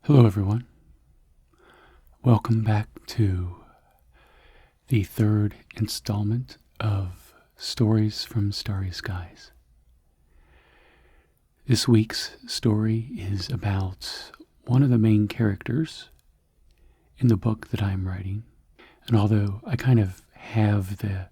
Hello, everyone. Welcome back to the third installment of Stories from Starry Skies. This week's story is about one of the main characters in the book that I'm writing. And although I kind of have the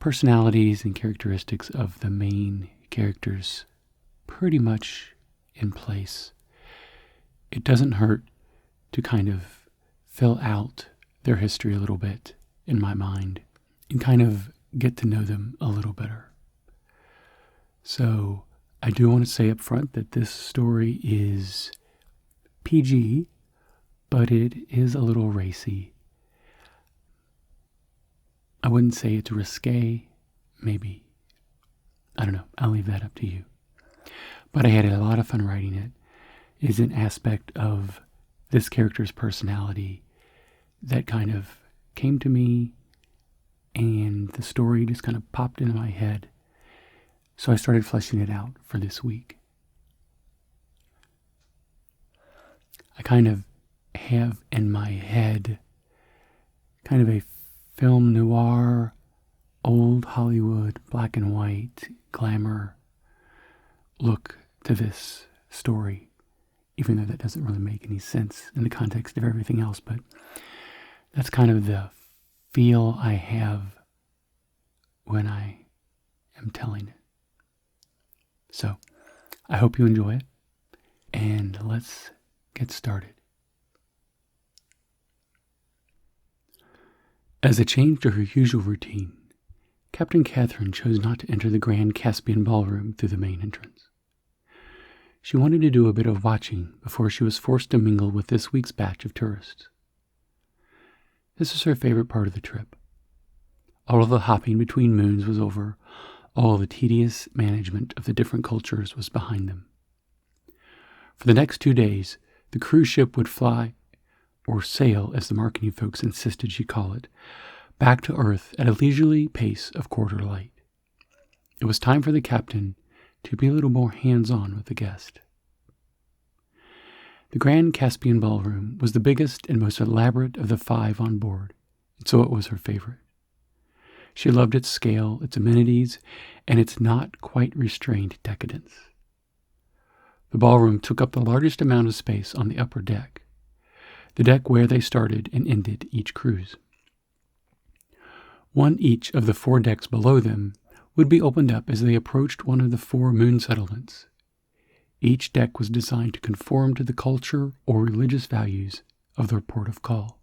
personalities and characteristics of the main characters pretty much in place, it doesn't hurt to kind of fill out their history a little bit in my mind and kind of get to know them a little better. So I do want to say up front that this story is PG, but it is a little racy. I wouldn't say it's risque, maybe. I don't know. I'll leave that up to you. But I had a lot of fun writing it. Is an aspect of this character's personality that kind of came to me, and the story just kind of popped into my head. So I started fleshing it out for this week. I kind of have in my head kind of a film noir, old Hollywood, black and white, glamour look to this story. Even though that doesn't really make any sense in the context of everything else, but that's kind of the feel I have when I am telling it. So, I hope you enjoy it, and let's get started. As a change to her usual routine, Captain Cathrine chose not to enter the grand Caspian ballroom through the main entrance. She wanted to do a bit of watching before she was forced to mingle with this week's batch of tourists. This was her favorite part of the trip. All of the hopping between moons was over. All the tedious management of the different cultures was behind them. For the next 2 days, the cruise ship would fly, or sail as the marketing folks insisted she call it, back to Earth at a leisurely pace of quarter light. It was time for the captain to be a little more hands-on with the guest. The Grand Caspian Ballroom was the biggest and most elaborate of the 5 on board, and so it was her favorite. She loved its scale, its amenities, and its not quite restrained decadence. The ballroom took up the largest amount of space on the upper deck, the deck where they started and ended each cruise. One each of the 4 decks below them would be opened up as they approached one of the 4 moon settlements. Each deck was designed to conform to the culture or religious values of their port of call.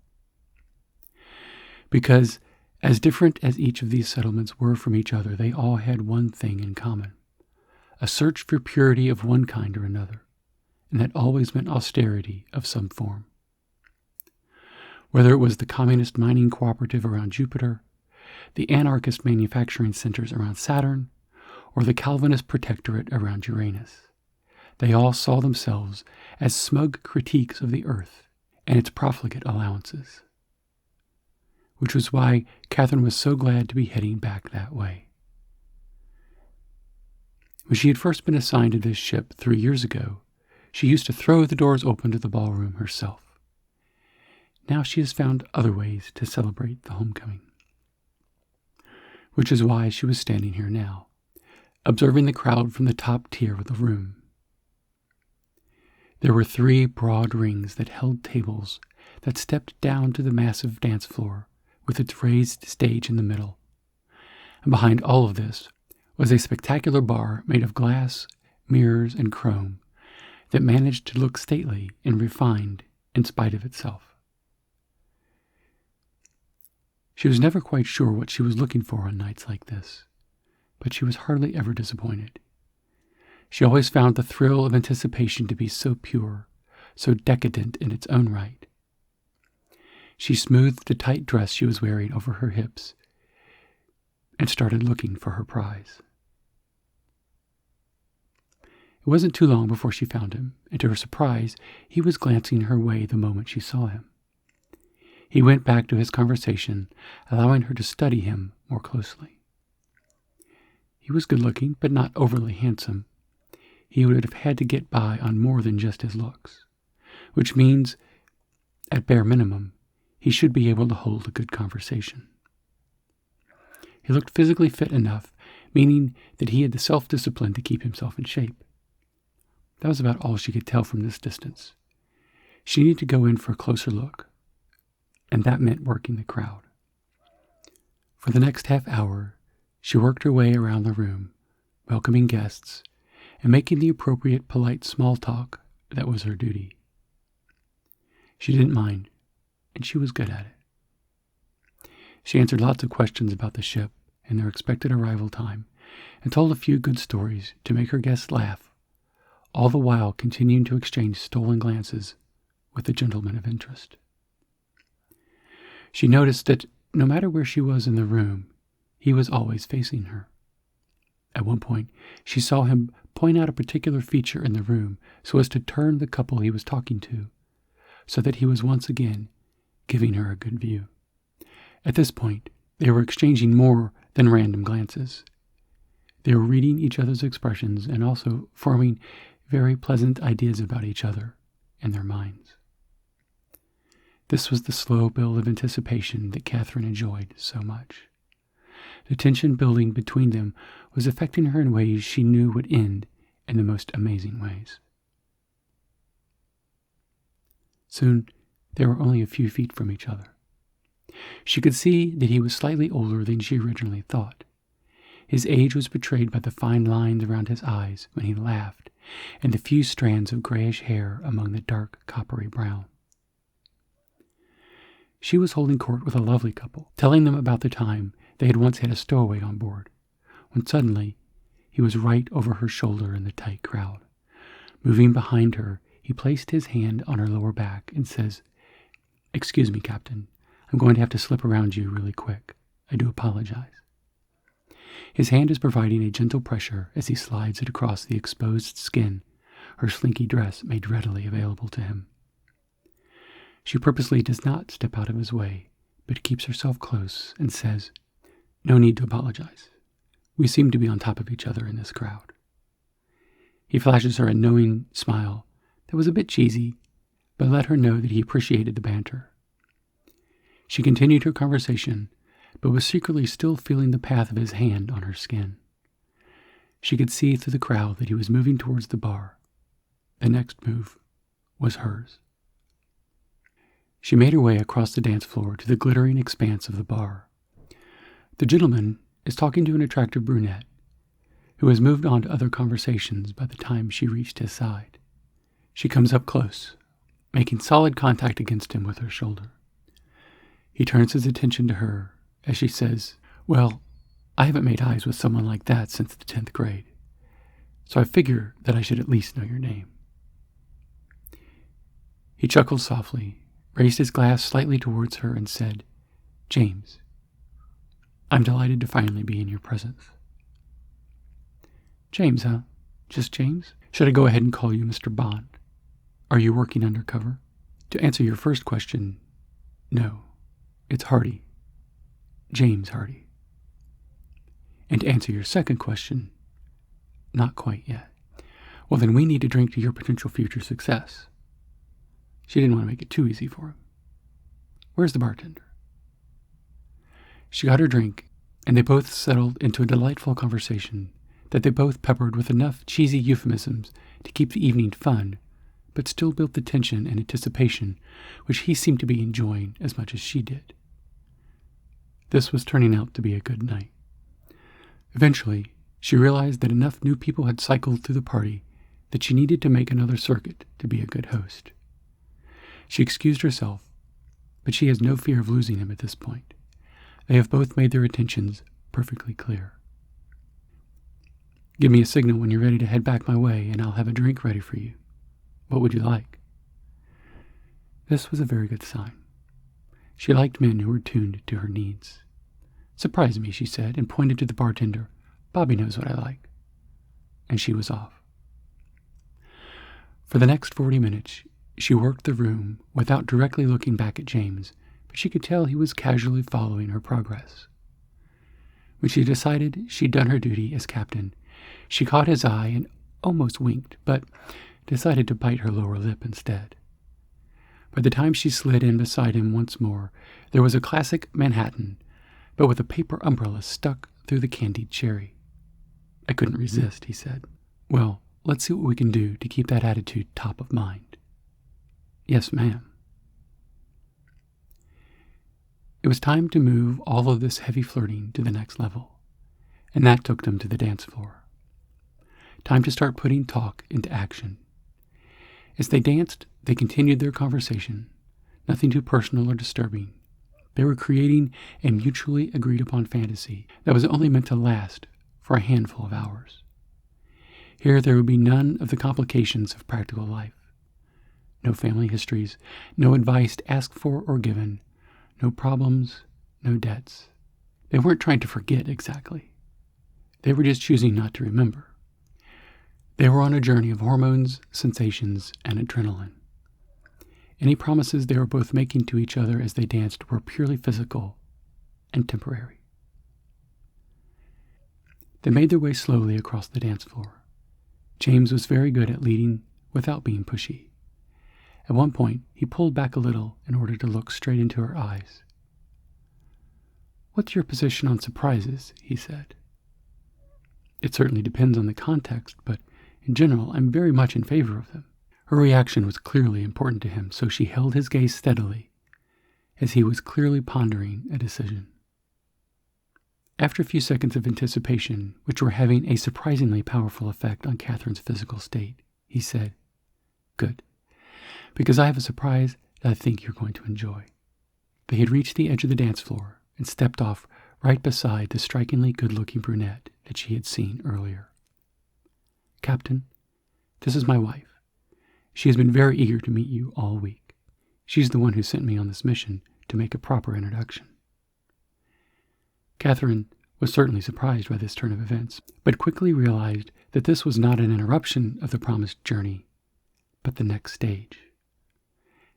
Because, as different as each of these settlements were from each other, they all had one thing in common: a search for purity of one kind or another, and that always meant austerity of some form. Whether it was the communist mining cooperative around Jupiter, the anarchist manufacturing centers around Saturn, or the Calvinist protectorate around Uranus, they all saw themselves as smug critiques of the Earth and its profligate allowances. Which was why Cathrine was so glad to be heading back that way. When she had first been assigned to this ship 3 years ago, she used to throw the doors open to the ballroom herself. Now she has found other ways to celebrate the homecoming. Which is why she was standing here now, observing the crowd from the top tier of the room. There were 3 broad rings that held tables that stepped down to the massive dance floor with its raised stage in the middle. And behind all of this was a spectacular bar made of glass, mirrors, and chrome that managed to look stately and refined in spite of itself. She was never quite sure what she was looking for on nights like this, but she was hardly ever disappointed. She always found the thrill of anticipation to be so pure, so decadent in its own right. She smoothed the tight dress she was wearing over her hips and started looking for her prize. It wasn't too long before she found him, and to her surprise, he was glancing her way the moment she saw him. He went back to his conversation, allowing her to study him more closely. He was good-looking, but not overly handsome. He would have had to get by on more than just his looks, which means, at bare minimum, he should be able to hold a good conversation. He looked physically fit enough, meaning that he had the self-discipline to keep himself in shape. That was about all she could tell from this distance. She needed to go in for a closer look, and that meant working the crowd. For the next half hour, she worked her way around the room, welcoming guests, and making the appropriate polite small talk that was her duty. She didn't mind, and she was good at it. She answered lots of questions about the ship and their expected arrival time, and told a few good stories to make her guests laugh, all the while continuing to exchange stolen glances with the gentleman of interest. She noticed that no matter where she was in the room, he was always facing her. At one point, she saw him point out a particular feature in the room so as to turn the couple he was talking to, so that he was once again giving her a good view. At this point, they were exchanging more than random glances. They were reading each other's expressions and also forming very pleasant ideas about each other in their minds. This was the slow build of anticipation that Cathrine enjoyed so much. The tension building between them was affecting her in ways she knew would end in the most amazing ways. Soon, they were only a few feet from each other. She could see that he was slightly older than she originally thought. His age was betrayed by the fine lines around his eyes when he laughed, and the few strands of grayish hair among the dark coppery brown. She was holding court with a lovely couple, telling them about the time they had once had a stowaway on board, when suddenly he was right over her shoulder in the tight crowd. Moving behind her, he placed his hand on her lower back and says, "Excuse me, Captain. I'm going to have to slip around you really quick. I do apologize." His hand is providing a gentle pressure as he slides it across the exposed skin her slinky dress made readily available to him. She purposely does not step out of his way, but keeps herself close and says, "No need to apologize. We seem to be on top of each other in this crowd." He flashes her a knowing smile that was a bit cheesy, but let her know that he appreciated the banter. She continued her conversation, but was secretly still feeling the path of his hand on her skin. She could see through the crowd that he was moving towards the bar. The next move was hers. She made her way across the dance floor to the glittering expanse of the bar. The gentleman is talking to an attractive brunette, who has moved on to other conversations by the time she reached his side. She comes up close, making solid contact against him with her shoulder. He turns his attention to her as she says, "Well, I haven't made eyes with someone like that since the 10th grade, so I figure that I should at least know your name." He chuckled softly, raised his glass slightly towards her, and said, "James, I'm delighted to finally be in your presence." "James, huh? Just James? Should I go ahead and call you Mr. Bond? Are you working undercover?" "To answer your first question, no. It's Hardy. James Hardy. And to answer your second question, not quite yet." "Well, then we need to drink to your potential future success." She didn't want to make it too easy for him. "Where's the bartender?" She got her drink, and they both settled into a delightful conversation that they both peppered with enough cheesy euphemisms to keep the evening fun, but still built the tension and anticipation which he seemed to be enjoying as much as she did. This was turning out to be a good night. Eventually, she realized that enough new people had cycled through the party that she needed to make another circuit to be a good host. She excused herself, but she has no fear of losing him at this point. They have both made their intentions perfectly clear. "Give me a signal when you're ready to head back my way, and I'll have a drink ready for you. What would you like?" This was a very good sign. She liked men who were tuned to her needs. "Surprise me," she said, and pointed to the bartender. "Bobby knows what I like." And she was off. For the next 40 minutes, she worked the room without directly looking back at James, but she could tell he was casually following her progress. When she decided she'd done her duty as captain, she caught his eye and almost winked, but decided to bite her lower lip instead. By the time she slid in beside him once more, there was a classic Manhattan, but with a paper umbrella stuck through the candied cherry. I couldn't resist, he said. Well, let's see what we can do to keep that attitude top of mind. Yes, ma'am. It was time to move all of this heavy flirting to the next level, and that took them to the dance floor. Time to start putting talk into action. As they danced, they continued their conversation, nothing too personal or disturbing. They were creating a mutually agreed-upon fantasy that was only meant to last for a handful of hours. Here there would be none of the complications of practical life. No family histories, no advice asked for or given, no problems, no debts. They weren't trying to forget exactly. They were just choosing not to remember. They were on a journey of hormones, sensations, and adrenaline. Any promises they were both making to each other as they danced were purely physical and temporary. They made their way slowly across the dance floor. James was very good at leading without being pushy. At one point, he pulled back a little in order to look straight into her eyes. "What's your position on surprises?" he said. "It certainly depends on the context, but in general, I'm very much in favor of them." Her reaction was clearly important to him, so she held his gaze steadily, as he was clearly pondering a decision. After a few seconds of anticipation, which were having a surprisingly powerful effect on Catherine's physical state, he said, "Good, because I have a surprise that I think you're going to enjoy." They had reached the edge of the dance floor and stepped off right beside the strikingly good-looking brunette that she had seen earlier. "Captain, this is my wife. She has been very eager to meet you all week. She's the one who sent me on this mission to make a proper introduction." Cathrine was certainly surprised by this turn of events, but quickly realized that this was not an interruption of the promised journey, but the next stage.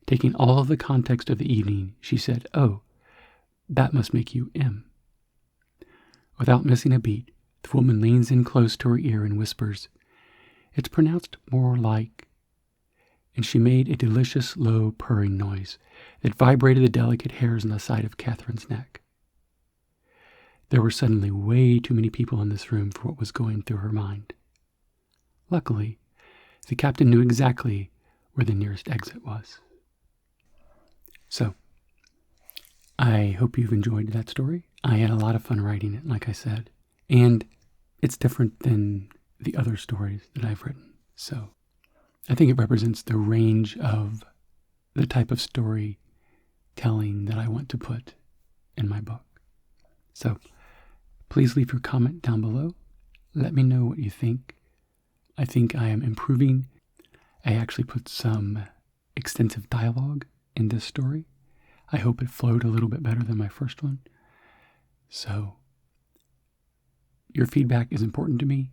Taking all of the context of the evening, she said, "Oh, that must make you M." Without missing a beat, the woman leans in close to her ear and whispers, "It's pronounced more like," and she made a delicious low purring noise that vibrated the delicate hairs on the side of Catherine's neck. There were suddenly way too many people in this room for what was going through her mind. Luckily, the captain knew exactly where the nearest exit was. So, I hope you've enjoyed that story. I had a lot of fun writing it, like I said, and it's different than the other stories that I've written. So, I think it represents the range of the type of storytelling that I want to put in my book. So, please leave your comment down below. Let me know what you think. I think I am improving. I actually put some extensive dialogue in this story. I hope it flowed a little bit better than my first one. So, your feedback is important to me.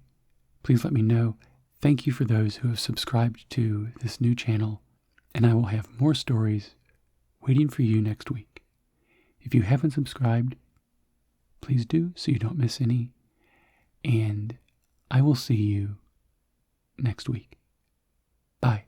Please let me know. Thank you for those who have subscribed to this new channel, and I will have more stories waiting for you next week. If you haven't subscribed, please do so you don't miss any, and I will see you next week. Bye.